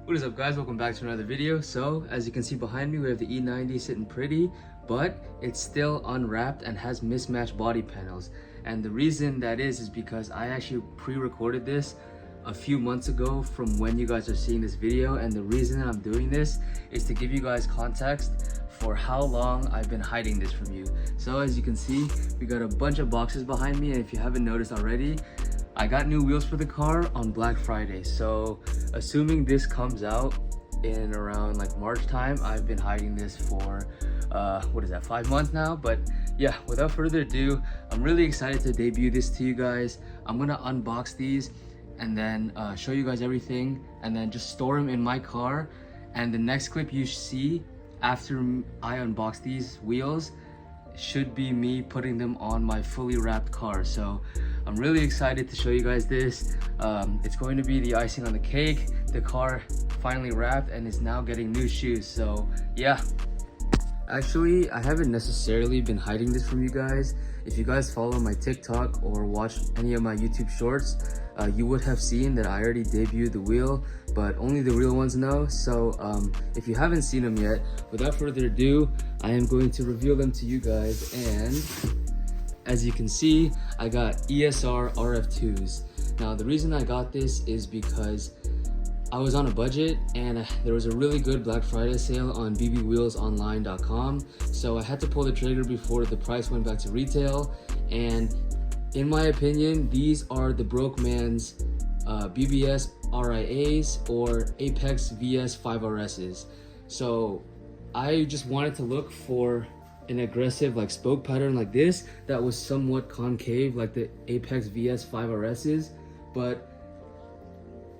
What is up, guys? Welcome back to another video. So as you can see behind me, we have the E90 sitting pretty, but it's still unwrapped and has mismatched body panels. And the reason that is because I actually pre-recorded this a few months ago from when you guys are seeing this video. And the reason that I'm doing this is to give you guys context for how long I've been hiding this from you. So as you can see, we got a bunch of boxes behind me, and if you haven't noticed already, I got new wheels for the car on Black Friday. So assuming this comes out in around like March time, I've been hiding this for 5 months now. But yeah, without further ado, I'm really excited to debut this to you guys. I'm gonna unbox these and then show you guys everything, and then just store them in my car. And the next clip you see after I unbox these wheels should be me putting them on my fully wrapped car. So I'm really excited to show you guys this. It's going to be the icing on the cake. The car finally wrapped and is now getting new shoes. So yeah, actually I haven't necessarily been hiding this from you guys. If you guys follow my TikTok or watch any of my YouTube shorts, you would have seen that I already debuted the wheel, but only the real ones know. So if you haven't seen them yet, without further ado, I am going to reveal them to you guys. And as you can see, I got ESR RF2s. Now the reason I got this is because I was on a budget and there was a really good Black Friday sale on bbwheelsonline.com. So I had to pull the trigger before the price went back to retail. And in my opinion, these are the broke man's BBS RIAs or Apex VS-5RSs. So I just wanted to look for an aggressive like spoke pattern like this that was somewhat concave like the Apex VS-5RSs, but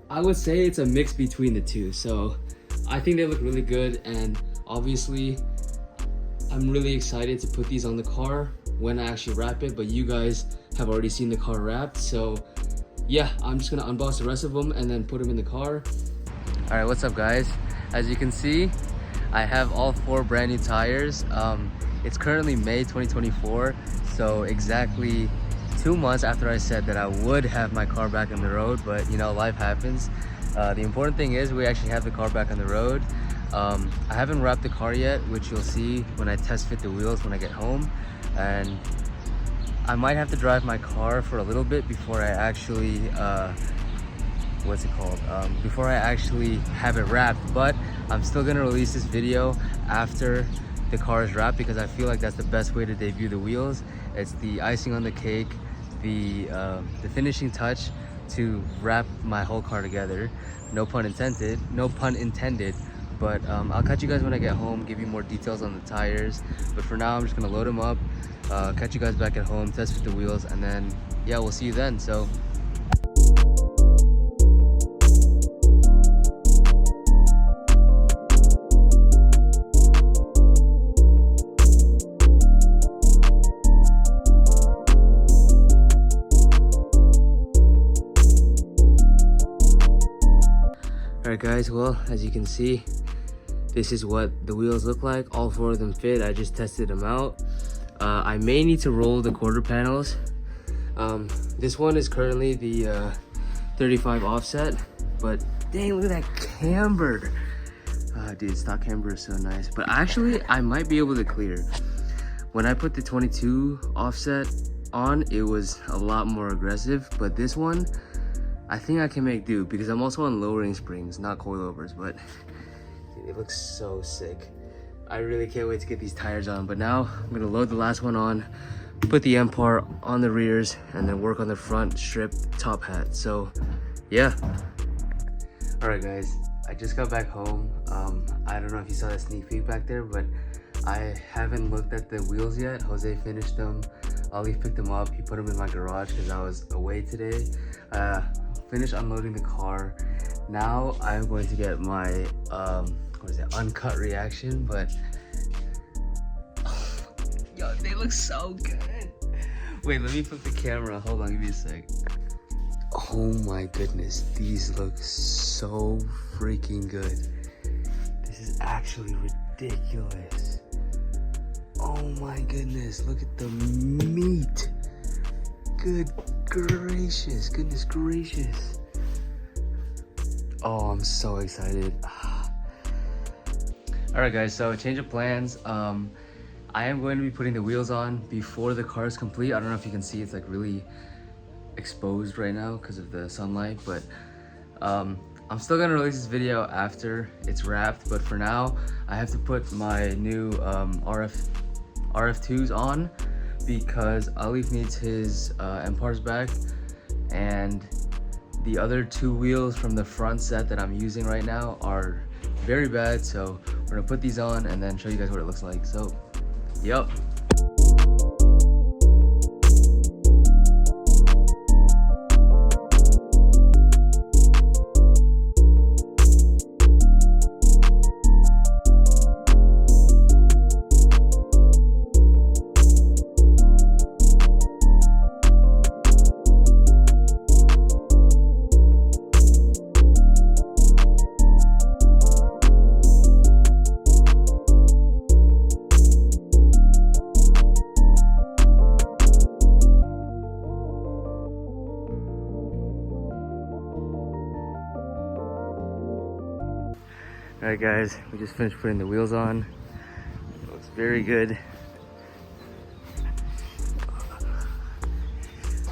I would say it's a mix between the two. So I think they look really good, and obviously I'm really excited to put these on the car when I actually wrap it, but you guys have already seen the car wrapped. So yeah, I'm just gonna unbox the rest of them and then put them in the car. All right, what's up guys? As you can see, I have all 4 brand new tires. It's currently May 2024, so exactly 2 months after I said that I would have my car back on the road, but you know, life happens. The important thing is we actually have the car back on the road. I haven't wrapped the car yet, which you'll see when I test fit the wheels when I get home. And I might have to drive my car for a little bit before I actually, before I actually have it wrapped. But I'm still gonna release this video after the car is wrapped because I feel like that's the best way to debut the wheels. It's the icing on the cake, the finishing touch to wrap my whole car together. No pun intended. But I'll catch you guys when I get home, give you more details on the tires. But for now, I'm just gonna load them up, catch you guys back at home, test fit the wheels, and then yeah, we'll see you then. So alright guys, well, as you can see, this is what the wheels look like. All 4 of them fit. I just tested them out. I may need to roll the quarter panels. This one is currently the 35 offset, but dang, look at that camber. Dude, stock camber is so nice. But actually, I might be able to clear. When I put the 22 offset on, it was a lot more aggressive, but this one, I think I can make do because I'm also on lowering springs, not coilovers. But dude, it looks so sick. I really can't wait to get these tires on. But now I'm gonna load the last one on, put the M part on the rears, and then work on the front strip top hat. So yeah. All right guys, I just got back home. I don't know if you saw that sneak peek back there, but I haven't looked at the wheels yet. Jose finished them. Ollie picked them up. He put them in my garage because I was away today. Finished unloading the car. Now I'm going to get my uncut reaction. But yo, they look so good. Wait, let me flip the camera. Hold on, give me a sec. Oh my goodness, these look so freaking good. This is actually ridiculous. Oh my goodness, look at the meat. Goodness gracious. Oh, I'm so excited. All right guys, so change of plans. I am going to be putting the wheels on before the car is complete. I don't know if you can see, it's like really exposed right now because of the sunlight, but I'm still gonna release this video after it's wrapped. But for now, I have to put my new RF2s on because Alif needs his MPARs back, and the other two wheels from the front set that I'm using right now are very bad. So we're gonna put these on and then show you guys what it looks like. So, yep. Alright guys, we just finished putting the wheels on. It looks very good.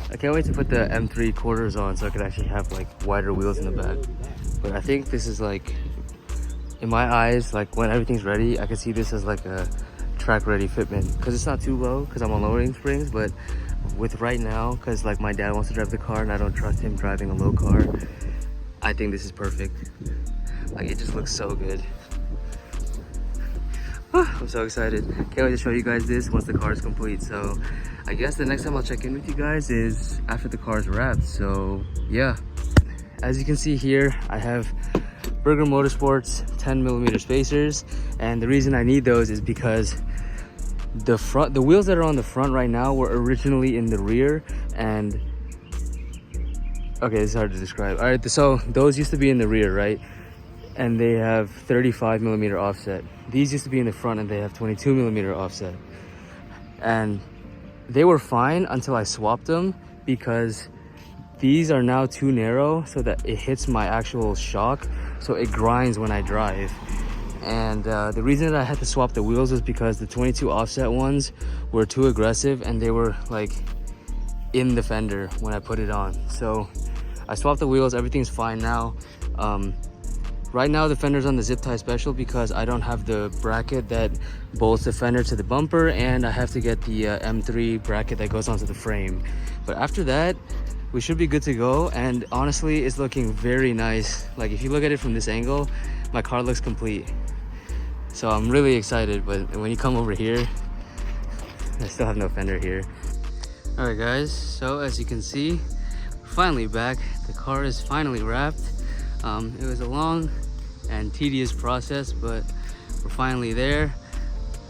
I can't wait to put the M3 quarters on so I could actually have like wider wheels in the back. But I think this is like, in my eyes, like when everything's ready, I can see this as like a track ready fitment. Because it's not too low because I'm on lowering springs, but with right now, because like my dad wants to drive the car and I don't trust him driving a low car, I think this is perfect. Like, it just looks so good. I'm so excited. Can't wait to show you guys this once the car is complete. So I guess the next time I'll check in with you guys is after the car is wrapped. So yeah, as you can see here, I have Burger Motorsports 10mm spacers, and the reason I need those is because the wheels that are on the front right now were originally in the rear, and okay, this is hard to describe. All right, so those used to be in the rear, right? And they have 35mm offset. These used to be in the front and they have 22mm offset. And they were fine until I swapped them, because these are now too narrow so that it hits my actual shock, so it grinds when I drive. And the reason that I had to swap the wheels was because the 22 offset ones were too aggressive and they were like in the fender when I put it on. So I swapped the wheels, everything's fine now. Right now the fender's on the zip tie special because I don't have the bracket that bolts the fender to the bumper, and I have to get the M3 bracket that goes onto the frame. But after that, we should be good to go, and honestly, it's looking very nice. Like, if you look at it from this angle, my car looks complete. So I'm really excited, but when you come over here, I still have no fender here. All right guys, so as you can see, we're finally back. The car is finally wrapped. It was a long and tedious process, but we're finally there.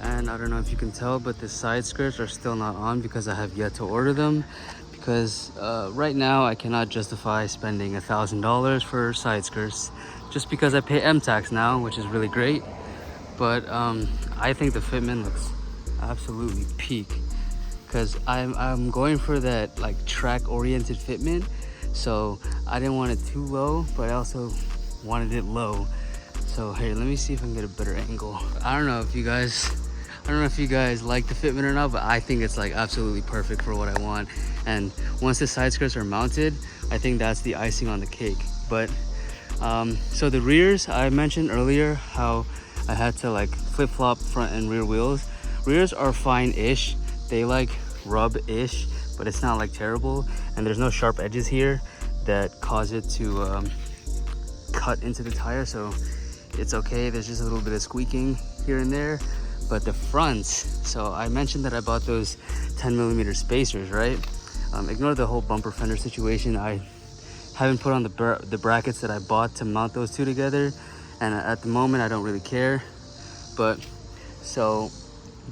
And I don't know if you can tell, but the side skirts are still not on because I have yet to order them, because right now I cannot justify spending $1,000 for side skirts just because I pay M tax now, which is really great. But I think the fitment looks absolutely peak, because I'm going for that like track oriented fitment. So I didn't want it too low, but I also wanted it low. So here, let me see if I can get a better angle. I don't know if you guys like the fitment or not, but I think it's like absolutely perfect for what I want. And once the side skirts are mounted, I think that's the icing on the cake. But so the rears, I mentioned earlier how I had to like flip-flop front and rear wheels. Rears are fine-ish. They like rub-ish, but it's not like terrible, and there's no sharp edges here that cause it to cut into the tire, so it's okay. There's just a little bit of squeaking here and there. But the fronts, so I mentioned that I bought those 10mm spacers, right? Ignore the whole bumper fender situation. I haven't put on the brackets that I bought to mount those two together, and at the moment I don't really care. But so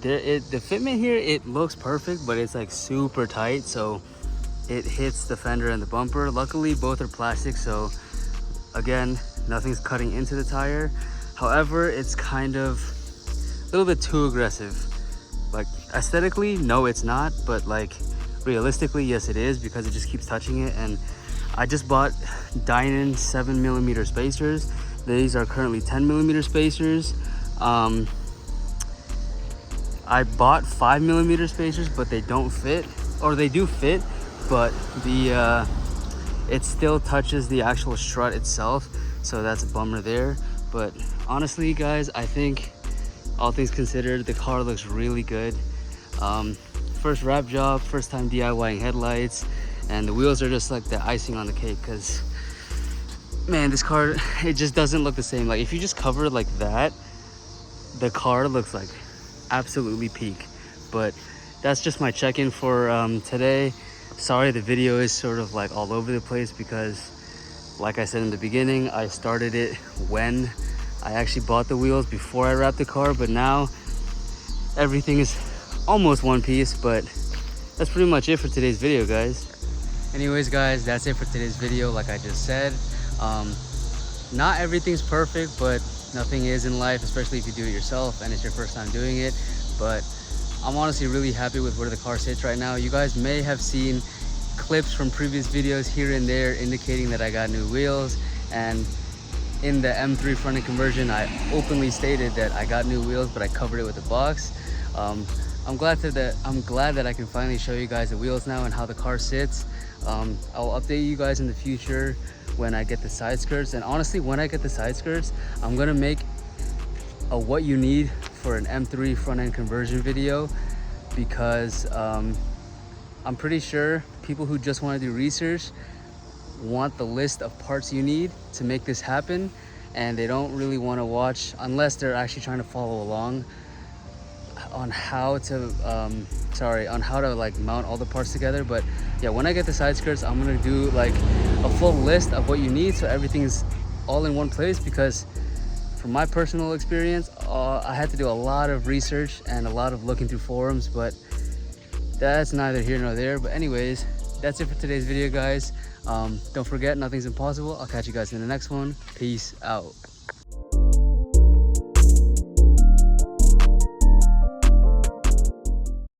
the fitment here, it looks perfect, but it's like super tight, so it hits the fender and the bumper. Luckily both are plastic, so again, nothing's cutting into the tire. However, it's kind of a little bit too aggressive. Like aesthetically, no it's not, but like realistically, yes it is, because it just keeps touching it. And I just bought Dynan 7mm spacers. These are currently 10mm spacers. I bought 5mm spacers, but they don't fit, or they do fit, but the it still touches the actual strut itself, so that's a bummer there. But honestly guys, I think all things considered, the car looks really good. First wrap job, first time DIYing headlights, and the wheels are just like the icing on the cake, because man, this car, it just doesn't look the same. Like if you just cover it like that, the car looks like absolutely peak. But that's just my check-in for today. Sorry the video is sort of like all over the place, because like I said in the beginning, I started it when I actually bought the wheels, before I wrapped the car, but now everything is almost one piece. But that's pretty much it for today's video, guys. Anyways guys, that's it for today's video. Like I just said, not everything's perfect, but nothing is in life, especially if you do it yourself and it's your first time doing it. But I'm honestly really happy with where the car sits right now. You guys may have seen clips from previous videos here and there indicating that I got new wheels, and in the M3 front end conversion I openly stated that I got new wheels, but I covered it with a box. I'm glad that I can finally show you guys the wheels now and how the car sits. I'll update you guys in the future when I get the side skirts, and honestly when I get the side skirts, I'm gonna make a what you need for an M3 front end conversion video, because I'm pretty sure people who just want to do research want the list of parts you need to make this happen, and they don't really want to watch unless they're actually trying to follow along on how to like mount all the parts together. But yeah, when I get the side skirts, I'm gonna do like a full list of what you need, so everything's all in one place, because from my personal experience, I had to do a lot of research and a lot of looking through forums, but that's neither here nor there. But anyways, that's it for today's video, guys. Don't forget, nothing's impossible. I'll catch you guys in the next one. Peace out.